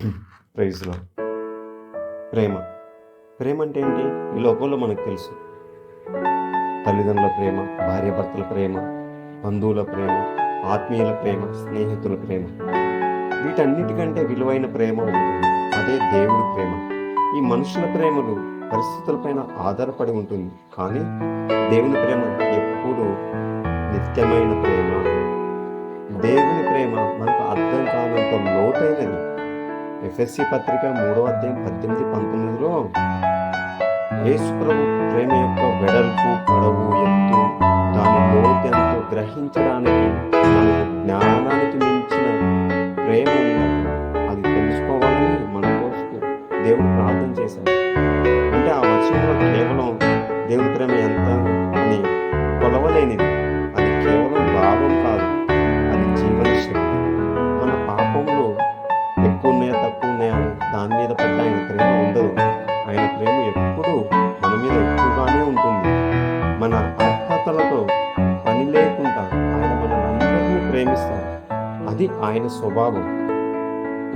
ప్రైజ్లో ప్రేమ ప్రేమ అంటే ఏంటి? ఈ లోకంలో మనకు తెలుసు. తల్లిదండ్రుల ప్రేమ, భార్యాభర్తల ప్రేమ, బంధువుల ప్రేమ, ఆత్మీయుల ప్రేమ, స్నేహితుల ప్రేమ. వీటన్నిటికంటే విలువైన ప్రేమ ఉంటుంది. అదే దేవుడి ప్రేమ. ఈ మనుషుల ప్రేమలు పరిస్థితులపైన ఆధారపడి ఉంటుంది. కానీ దేవుని ప్రేమ ఎప్పుడు నిత్యమైన ప్రేమ. దేవుని ప్రేమ మనకు అర్థం కానంత లోతైనది. ఎఫెసీ పత్రిక 3వ అధ్యాయం 18-19లో యేసు ప్రభు ప్రేమ యొక్క వెడల్పు, పొడవు, ఎత్తు, దాని లోతెంతో గ్రహించడానికి మనకు జ్ఞానానికి మించిన ప్రేమ ఉన్నది. అది తెలుసుకోవాలని మన కోసం దేవుడు ప్రార్థన చేశాడు. అంటే ఆ వచనంలో కేవలం దేవుని ప్రేమ ఎంత అని కొలవలేనిది. అది కేవలం భావం కాదు, అది జీవన శక్తి. మన పాపంలో ఎక్కువ ఉన్నాయా తక్కువ ఉన్నాయా దాని మీద పెద్ద ఆయన ప్రేమ ఉండదు. ఆయన ప్రేమ ఎప్పుడూ మన మీద ఎక్కువగానే ఉంటుంది. మన అర్హతలతో పని లేకుండా ఆయన మనల్ని ప్రేమిస్తారు. అది ఆయన స్వభావం.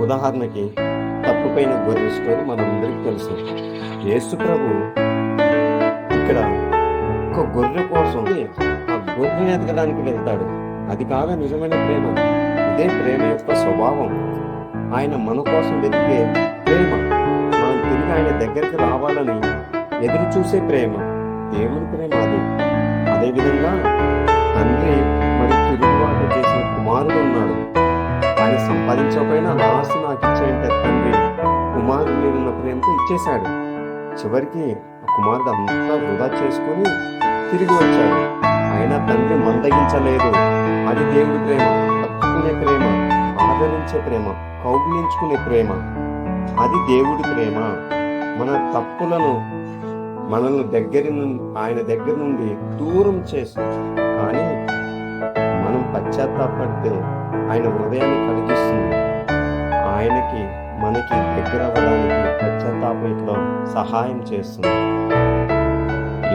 ఉదాహరణకి తప్పుపైన గొర్రె స్టోరీ మనందరికీ తెలుసు. యేసు ప్రభు ఇక్కడ ఒక్క గొర్రె కోసం ఆ గొర్రెని ఎదగడానికి వెళ్తాడు. అది కాగా నిజమైన ప్రేమ. ఇదే ప్రేమ యొక్క స్వభావం. ఆయన మన కోసం వెతికే ప్రేమ, మనం తిరిగి ఆయన దగ్గరికి రావాలని ఎదురు చూసే ప్రేమ, దేవుని ప్రేమ అది. అదేవిధంగా తండ్రి మరి తిరుగుబాటు చేసిన కుమారుడు ఉన్నాడు. ఆయన సంపాదించకపోయినా నా ఆస్తి నాకు ఇచ్చేయంటే తండ్రి కుమారుడు మీద ఉన్న ప్రేమతో ఇచ్చేశాడు. చివరికి ఆ కుమారుడు అంతా వృధా చేసుకుని తిరిగి వచ్చాడు. అయినా తండ్రి మందగించలేదు. అది దేవుడి ప్రేమ. తప్పుకునే ప్రేమ, ఆదరించే ప్రేమ, కౌగిలించుకునే ప్రేమ, అది దేవుడి ప్రేమ. మన తప్పులను మనల్ని ఆయన దగ్గర నుండి దూరం చేస్తుంది. కానీ మనం పశ్చాత్తాపడితే ఆయన హృదయాన్ని కలిగిస్తుంది. ఆయనకి మనకి దగ్గర అవ్వడానికి పశ్చాత్తాపంలో సహాయం చేస్తుంది.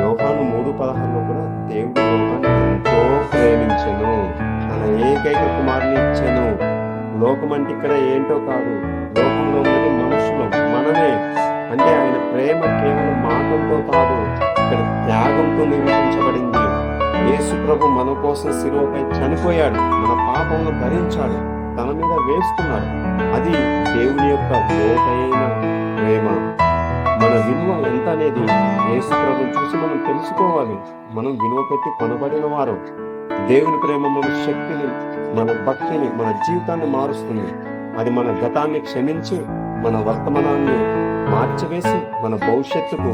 యోహాను 3:16లో కూడా దేవుడు యోహాన్ని ఎంతో ప్రేమించెను, తన ఏకైక కుమారుని ఇచ్చెను. లోకం అంటే ఇక్కడ ఏంటో కాదు, లోకంలో ఉన్నది మనుషులు, మనమే. అంటే ఆయన ప్రేమ కేవలం మాటలతో కాదు, ఇక్కడ త్యాగంతో నిరూపించబడింది. యేసు ప్రభు మన కోసం శిలువపై చనిపోయాడు, మన పాపంలో భరించాడు, తన మీద వేసుకున్నాడు. అది దేవుని యొక్క లోతైన ప్రేమ. మన విలువ ఎంత అనేది యేసు ప్రభుని చూసి మనం తెలుసుకోవాలి. మనం విలువ పెట్టి కొనబడిన వారు. దేవుని ప్రేమ మన శక్తిని, మన భక్తిని, మన జీవితాన్ని మారుస్తుంది. అది మన గతాన్ని క్షమించి మన వర్తమానాన్ని మార్చివేసి మన భవిష్యత్తుకు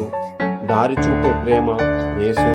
దారి చూపే ప్రేమ యేసు.